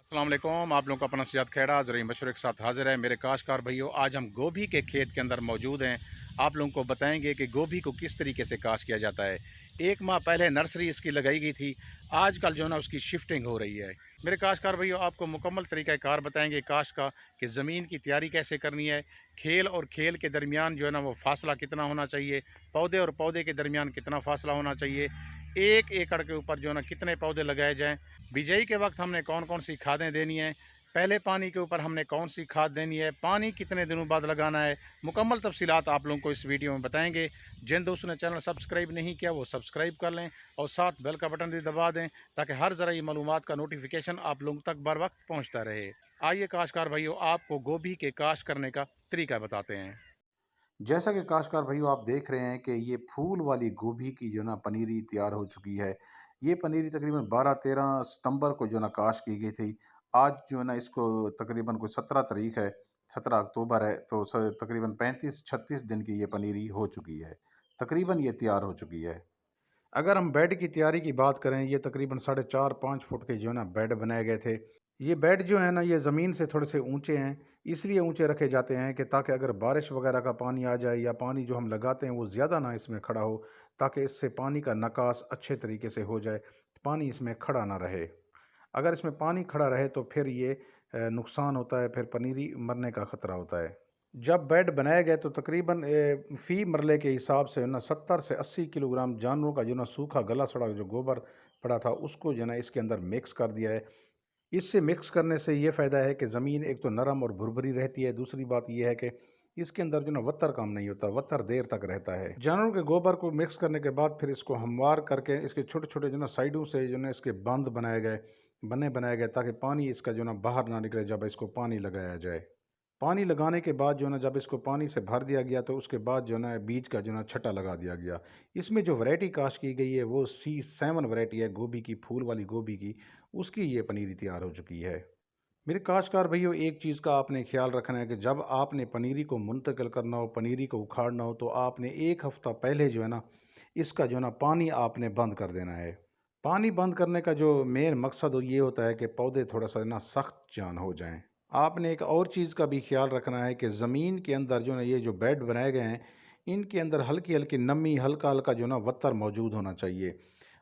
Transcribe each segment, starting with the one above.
अस्सलाम वालेकुम। आप लोगों का अपना सियाद खेड़ा ज़रूरी मशवरे के साथ हाजिर है। मेरे काश्तकार भाइयों, आज हम गोभी के खेत के अंदर मौजूद हैं। आप लोगों को बताएंगे कि गोभी को किस तरीके से काश्त किया जाता है। एक माह पहले नर्सरी इसकी लगाई गई थी, आजकल जो है ना उसकी शिफ्टिंग हो रही है। मेरे काश्तकार भाइयों, आपको मुकम्मल तरीका कार बताएंगे काश्त का, कि ज़मीन की तैयारी कैसे करनी है, खेल और खेल के दरमियान जो है ना वो फासला कितना होना चाहिए, पौधे और पौधे के दरमियान कितना फासला होना चाहिए, 1 एकड़ के ऊपर जो है ना कितने पौधे लगाए जाएँ, बिजाई के वक्त हमने कौन कौन सी खादें देनी है, पहले पानी के ऊपर हमने कौन सी खाद देनी है, पानी कितने दिनों बाद लगाना है। मुकम्मल तफसीलात आप लोगों को इस वीडियो में बताएंगे। जिन दोस्तों ने चैनल सब्सक्राइब नहीं किया वो सब्सक्राइब कर लें और साथ बेल का बटन भी दबा दें, ताकि हर ज़रूरी मालूमात का नोटिफिकेशन आप लोगों तक बर वक्त पहुँचता रहे। आइए काश्तकार भाइयों, आपको गोभी के काश्त करने का तरीका बताते हैं। जैसा कि काश्तकार भाइयों आप देख रहे हैं कि ये फूल वाली गोभी की जो ना पनीरी तैयार हो चुकी है। ये पनीरी तकरीबन 12-13 सितंबर को जो ना काश्त की गई थी। आज जो है ना इसको तकरीबन कोई 17 तारीख है, 17 अक्टूबर है, तो तकरीबन 35-36 दिन की ये पनीरी हो चुकी है। तकरीबन ये तैयार हो चुकी है। अगर हम बेड की तैयारी की बात करें, ये तकरीबन 4.5-5 फुट के जो है ना बेड बनाए गए थे। ये बेड जो है ना ये ज़मीन से थोड़े से ऊंचे हैं, इसलिए ऊंचे रखे जाते हैं कि ताकि अगर बारिश वगैरह का पानी आ जाए या पानी जो हम लगाते हैं वो ज़्यादा ना इसमें खड़ा हो, ताकि इससे पानी का निकास अच्छे तरीके से हो जाए, पानी इसमें खड़ा ना रहे। अगर इसमें पानी खड़ा रहे तो फिर ये नुकसान होता है, फिर पनीरी मरने का ख़तरा होता है। जब बेड बनाए गए तो तकरीबन फ़ी मरले के हिसाब से ना 70 से 80 किलोग्राम जानवरों का जो ना सूखा गला सड़ा जो गोबर पड़ा था उसको जो ना इसके अंदर मिक्स कर दिया है। इससे मिक्स करने से ये फ़ायदा है कि ज़मीन एक तो नरम और भुरभुरी रहती है, दूसरी बात ये है कि इसके अंदर जो ना वत्तर काम नहीं होता, वत्तर देर तक रहता है। जानवरों के गोबर को मिक्स करने के बाद फिर इसको हमवार करके इसके छोटे छोटे जो ना साइडों से जो ना इसके बंद बनाए गए ताकि पानी इसका जो ना बाहर ना निकले जब इसको पानी लगाया जाए। पानी लगाने के बाद जो ना जब इसको पानी से भर दिया गया तो उसके बाद जो ना बीज का जो ना छटा लगा दिया गया। इसमें जो वैरायटी काश्त की गई है वो C7 वैरायटी है गोभी की, फूल वाली गोभी की। उसकी ये पनीरी तैयार हो चुकी है। मेरे काश्तकार भैया, एक चीज़ का आपने ख्याल रखना है कि जब आपने पनीरी को मुंतकिल करना हो, पनीरी को उखाड़ना हो, तो आपने 1 हफ्ता पहले जो है ना इसका जो है ना पानी आपने बंद कर देना है। पानी बंद करने का जो मेन मकसद ये होता है कि पौधे थोड़ा सा ना सख्त जान हो जाएं। आपने एक और चीज़ का भी ख्याल रखना है कि ज़मीन के अंदर जो ना ये जो बेड बनाए गए हैं, इनके अंदर हल्की हल्की नमी, हल्का हल्का जो ना वत्तर मौजूद होना चाहिए।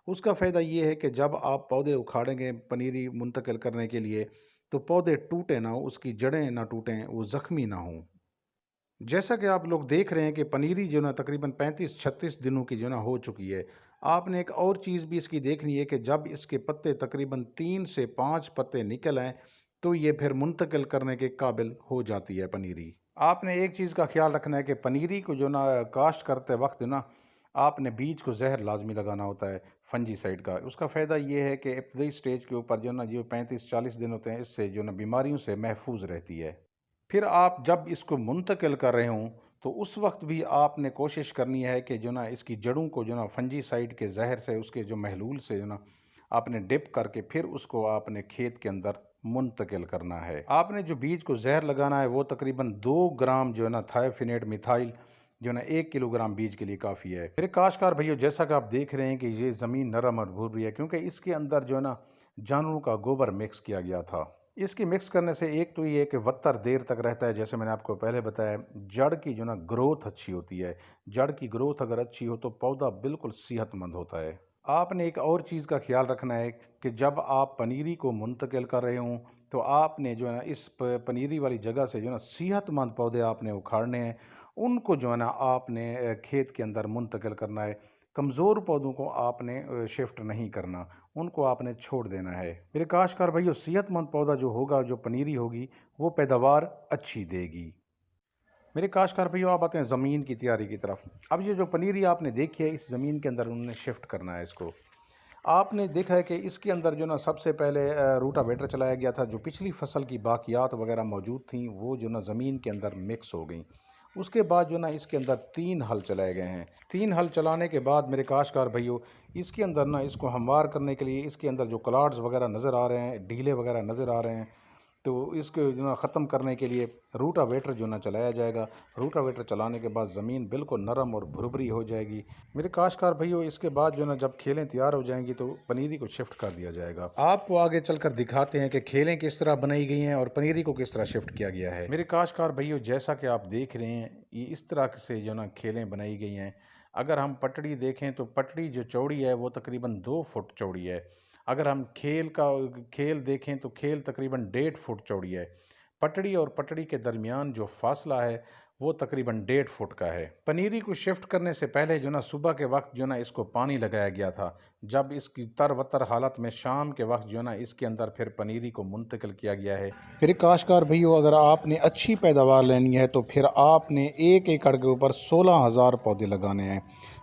उसका फ़ायदा ये है कि जब आप पौधे उखाड़ेंगे पनीरी मुंतकिल करने के लिए, तो पौधे टूटे ना हो, उसकी जड़ें ना टूटें, वो ज़ख्मी ना हों। जैसा कि आप लोग देख रहे हैं कि पनीरी जो ना तकरीबन 35-36 दिनों की जो ना हो चुकी है। आपने एक और चीज़ भी इसकी देखनी है कि जब इसके पत्ते तकरीबन 3 से 5 पत्ते निकल आएँ, तो ये फिर मुंतकिल करने के काबिल हो जाती है पनीरी। आपने एक चीज़ का ख़्याल रखना है कि पनीरी को जो ना काश्त करते वक़्त ना आपने बीज को ज़हर लाज़मी लगाना होता है, फंजीसाइड का। उसका फ़ायदा ये है कि इब्तदाई स्टेज के ऊपर जो ना जो 35-40 दिन होते हैं, इससे जो ना बीमारियों से महफूज़ रहती है। फिर आप जब इसको मुंतकिल कर रहे हों, तो उस वक्त भी आपने कोशिश करनी है कि जो ना इसकी जड़ों को जो ना फंजीसाइड के जहर से, उसके जो महलूल से जो ना आपने डिप करके फिर उसको आपने खेत के अंदर मुंतकिल करना है। आपने जो बीज को जहर लगाना है वो तकरीबन 2 ग्राम जो है ना थायोफिनेट मिथाइल जो ना 1 किलोग्राम बीज के लिए काफ़ी है। मेरे काश्तकार भैया, जैसा कि आप देख रहे हैं कि ये ज़मीन नरम और भुरभुरी है, क्योंकि इसके अंदर जो है ना जानवरों का गोबर मिक्स किया गया था। इसकी मिक्स करने से एक तो ये है कि वत्तर देर तक रहता है, जैसे मैंने आपको पहले बताया। जड़ की जो ना ग्रोथ अच्छी होती है। जड़ की ग्रोथ अगर अच्छी हो तो पौधा बिल्कुल सेहतमंद होता है। आपने एक और चीज़ का ख्याल रखना है कि जब आप पनीरी को मुंतकिल कर रहे हों, तो आपने जो है ना इस पनीरी वाली जगह से जो ना सेहतमंद पौधे आपने उखाड़ने हैं। उनको जो है ना आपने खेत के अंदर मुंतकिल करना है। कमज़ोर पौधों को आपने शिफ्ट नहीं करना, उनको आपने छोड़ देना है। मेरे काश्तकार भाइयों, सेहतमंद पौधा जो होगा, जो पनीरी होगी, वो पैदावार अच्छी देगी। मेरे काश्तकार भैया, आप आते हैं ज़मीन की तैयारी की तरफ। अब ये जो पनीरी आपने देखी है, इस ज़मीन के अंदर उन्होंने शिफ्ट करना है इसको। आपने देखा है कि इसके अंदर जो ना सबसे पहले रूटावेटर चलाया गया था। जो पिछली फसल की बाकियात वगैरह मौजूद थी वो जो ना ज़मीन के अंदर मिक्स हो गई। उसके बाद जो ना इसके अंदर 3 हल चलाए गए हैं। 3 हल चलाने के बाद मेरे काश्तकार भाइयों, इसके अंदर ना इसको हमवार करने के लिए इसके अंदर जो क्लाड्स वगैरह नज़र आ रहे हैं, ढीले वगैरह नज़र आ रहे हैं, تو اس کو جو نا ختم کرنے کے لیے روٹا ویٹر جو نا چلایا جائے گا۔ روٹا ویٹر چلانے کے بعد زمین بالکل نرم اور بھربھری ہو جائے گی۔ میرے کاشتکار بھائیو، اس کے بعد جو نا جب کھیلیں تیار ہو جائیں گی تو پنیری کو شفٹ کر دیا جائے گا۔ آپ کو آگے چل کر دکھاتے ہیں کہ کھیلیں کس طرح بنائی گئی ہیں اور پنیری کو کس طرح شفٹ کیا گیا ہے۔ میرے کاشتکار بھائیو، جیسا کہ آپ دیکھ رہے ہیں، یہ اس طرح سے جو نا کھیلیں بنائی گئی ہیں۔ اگر ہم پٹڑی دیکھیں تو پٹڑی جو چوڑی ہے وہ تقریباً 2 فٹ چوڑی ہے۔ اگر ہم کھیل دیکھیں تو کھیل تقریباً 1.5 فٹ چوڑی ہے۔ پٹڑی اور پٹڑی کے درمیان جو فاصلہ ہے وہ تقریباً 1.5 فٹ کا ہے۔ پنیری کو شفٹ کرنے سے پہلے جو نا صبح کے وقت جو نا اس کو پانی لگایا گیا تھا۔ جب اس کی تر وتر حالت میں شام کے وقت جو نا اس کے اندر پھر پنیری کو منتقل کیا گیا ہے۔ میرے کاشتکار بھائیو، اگر آپ نے اچھی پیداوار لینی ہے تو پھر آپ نے 1 ایکڑ کے اوپر 16,000 پودے لگانے ہیں۔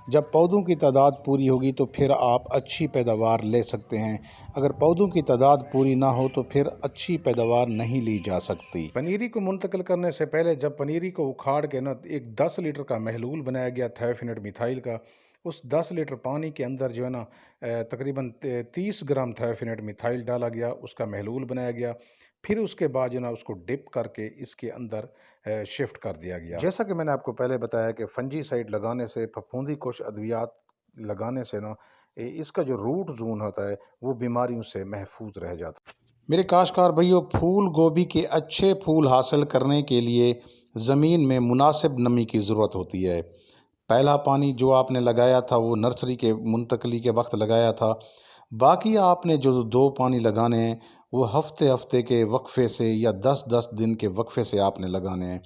جب پودوں کی تعداد پوری ہوگی تو پھر آپ اچھی پیداوار لے سکتے ہیں۔ اگر پودوں کی تعداد پوری نہ ہو تو پھر اچھی پیداوار نہیں لی جا سکتی۔ پنیری کو منتقل کرنے سے پہلے جب پنیری کو اکھاڑ کے نا ایک 10 لیٹر کا محلول بنایا گیا تھائوفینٹ میتھائل کا، اس 10 لیٹر پانی کے اندر جو ہے نا تقریباً 30 گرام تھائوفینٹ میتھائل ڈالا گیا، اس کا محلول بنایا گیا۔ پھر اس کے بعد جو نا اس کو ڈپ کر کے اس کے اندر شفٹ کر دیا گیا۔ جیسا کہ میں نے آپ کو پہلے بتایا کہ فنجی سائڈ لگانے سے، پھپھوندی کش ادویات لگانے سے نا اس کا جو روٹ زون ہوتا ہے وہ بیماریوں سے محفوظ رہ جاتا ہے۔ میرے کاشتکار بھائیو، پھول گوبھی کے اچھے پھول حاصل کرنے کے لیے زمین میں مناسب نمی کی ضرورت ہوتی ہے۔ پہلا پانی جو آپ نے لگایا تھا وہ نرسری کے منتقلی کے وقت لگایا تھا۔ باقی آپ نے جو 2 پانی لگانے ہیں وہ ہفتے کے وقفے سے یا 10 دن کے وقفے سے آپ نے لگانے ہیں۔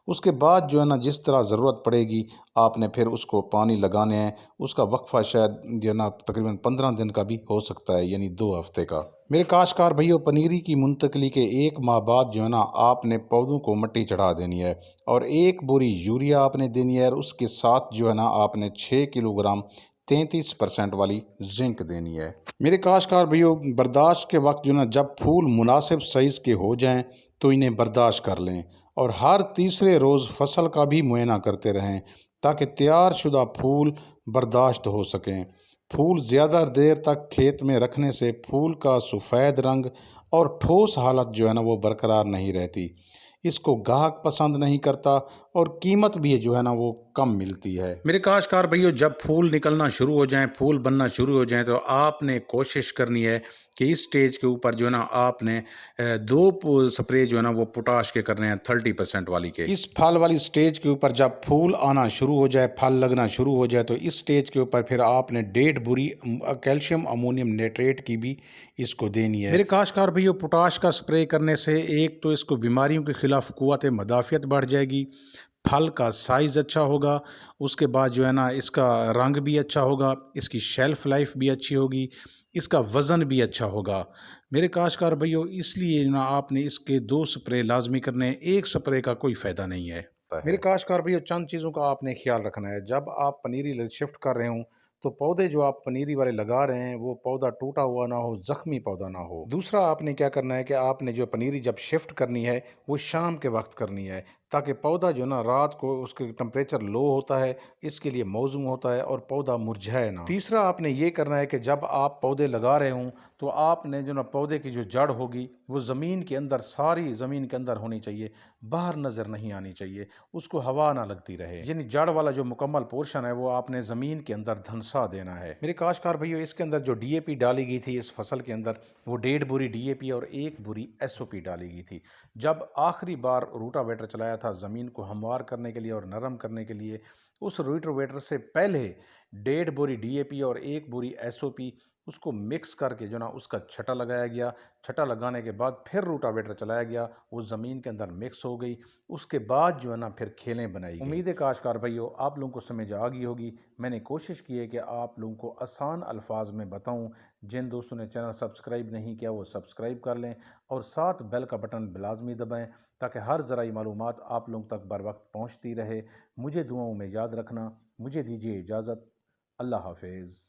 اس کے بعد جو ہے نا جس طرح ضرورت پڑے گی آپ نے پھر اس کو پانی لگانے ہیں۔ اس کا وقفہ شاید جو ہے نا تقریباً 15 دن کا بھی ہو سکتا ہے، یعنی 2 ہفتے کا۔ میرے کاشتکار بھائیو، پنیری کی منتقلی کے 1 ماہ بعد جو ہے نا آپ نے پودوں کو مٹی چڑھا دینی ہے اور 1 بوری یوریا آپ نے دینی ہے، اور اس کے ساتھ جو ہے نا آپ نے 6 کلو گرام 33% والی زنک دینی ہے۔ میرے کاشتکار بھائیو، برداشت کے وقت جو نا جب پھول مناسب سائز کے ہو جائیں تو انہیں برداشت کر لیں، اور ہر تیسرے روز فصل کا بھی معائنہ کرتے رہیں تاکہ تیار شدہ پھول برداشت ہو سکیں۔ پھول زیادہ دیر تک کھیت میں رکھنے سے پھول کا سفید رنگ اور ٹھوس حالت جو ہے نا وہ برقرار نہیں رہتی۔ اس کو گاہک پسند نہیں کرتا اور قیمت بھی جو ہے نا وہ کم ملتی ہے۔ میرے کاشتکار بھائیو، جب پھول نکلنا شروع ہو جائیں، پھول بننا شروع ہو جائیں تو آپ نے کوشش کرنی ہے کہ اس سٹیج کے اوپر جو ہے نا آپ نے 2 سپرے جو ہے نا وہ پوٹاش کے کرنے ہیں 30% والی کے۔ اس پھل والی سٹیج کے اوپر جب پھول آنا شروع ہو جائے، پھل لگنا شروع ہو جائے تو اس سٹیج کے اوپر پھر آپ نے 1.5 بوری کیلشیم امونیم نیٹریٹ کی بھی اس کو دینی ہے۔ میرے کاشتکار بھائیو، پوٹاش کا سپرے کرنے سے ایک تو اس کو بیماریوں کے خلاف قوت مدافعت بڑھ جائے گی، پھل کا سائز اچھا ہوگا، اس کے بعد جو ہے نا اس کا رنگ بھی اچھا ہوگا، اس کی شیلف لائف بھی اچھی ہوگی، اس کا وزن بھی اچھا ہوگا۔ میرے کاشتکار بھائیو، اس لیے نا آپ نے اس کے 2 سپرے لازمی کرنے ہیں، 1 سپرے کا کوئی فائدہ نہیں ہے۔ میرے کاشتکار بھائیو، چند چیزوں کا آپ نے خیال رکھنا ہے۔ جب آپ پنیری شفٹ کر رہے ہوں تو پودے جو آپ پنیری والے لگا رہے ہیں وہ پودا ٹوٹا ہوا نہ ہو، زخمی پودا نہ ہو۔ دوسرا آپ نے کیا کرنا ہے کہ آپ نے جو پنیری جب شفٹ کرنی ہے وہ شام کے وقت کرنی ہے، تاکہ پودا جو نا رات کو اس کے ٹمپریچر لو ہوتا ہے، اس کے لیے موزوں ہوتا ہے اور پودا مرجھائے نہ۔ تیسرا آپ نے یہ کرنا ہے کہ جب آپ پودے لگا رہے ہوں تو آپ نے جو نا پودے کی جو جڑ ہوگی وہ زمین کے اندر، ساری زمین کے اندر ہونی چاہیے، باہر نظر نہیں آنی چاہیے، اس کو ہوا نہ لگتی رہے، یعنی جڑ والا جو مکمل پورشن ہے وہ آپ نے زمین کے اندر دھنسا دینا ہے۔ میرے کاشتکار بھائیو، اس کے اندر جو ڈی اے پی ڈالی گئی تھی اس فصل کے اندر وہ 1.5 بوری ڈی اے پی اور 1 بوری ایس او پی ڈالی گئی تھی۔ جب آخری بار روٹا ویٹر چلایا تھا زمین کو ہموار کرنے کے لیے اور نرم کرنے کے لیے، اس روٹا ویٹر سے پہلے 1.5 بوری ڈی اے پی اور 1 بوری ایس او پی اس کو مکس کر کے جو نا اس کا چھٹا لگایا گیا۔ چھٹا لگانے کے بعد پھر روٹا ویٹر چلایا گیا، وہ زمین کے اندر مکس ہو گئی، اس کے بعد جو ہے نا پھر کھیلیں بنائی گئی۔ امید ہے کاشتکار بھائیو آپ لوگوں کو سمجھ آ گئی ہوگی۔ میں نے کوشش کی ہے کہ آپ لوگوں کو آسان الفاظ میں بتاؤں۔ جن دوستوں نے چینل سبسکرائب نہیں کیا وہ سبسکرائب کر لیں اور ساتھ بیل کا بٹن لازمی دبائیں تاکہ ہر زرعی معلومات آپ لوگوں تک بر وقت پہنچتی رہے۔ مجھے دعاؤں میں یاد رکھنا۔ مجھے دیجیے اجازت۔ اللہ حافظ۔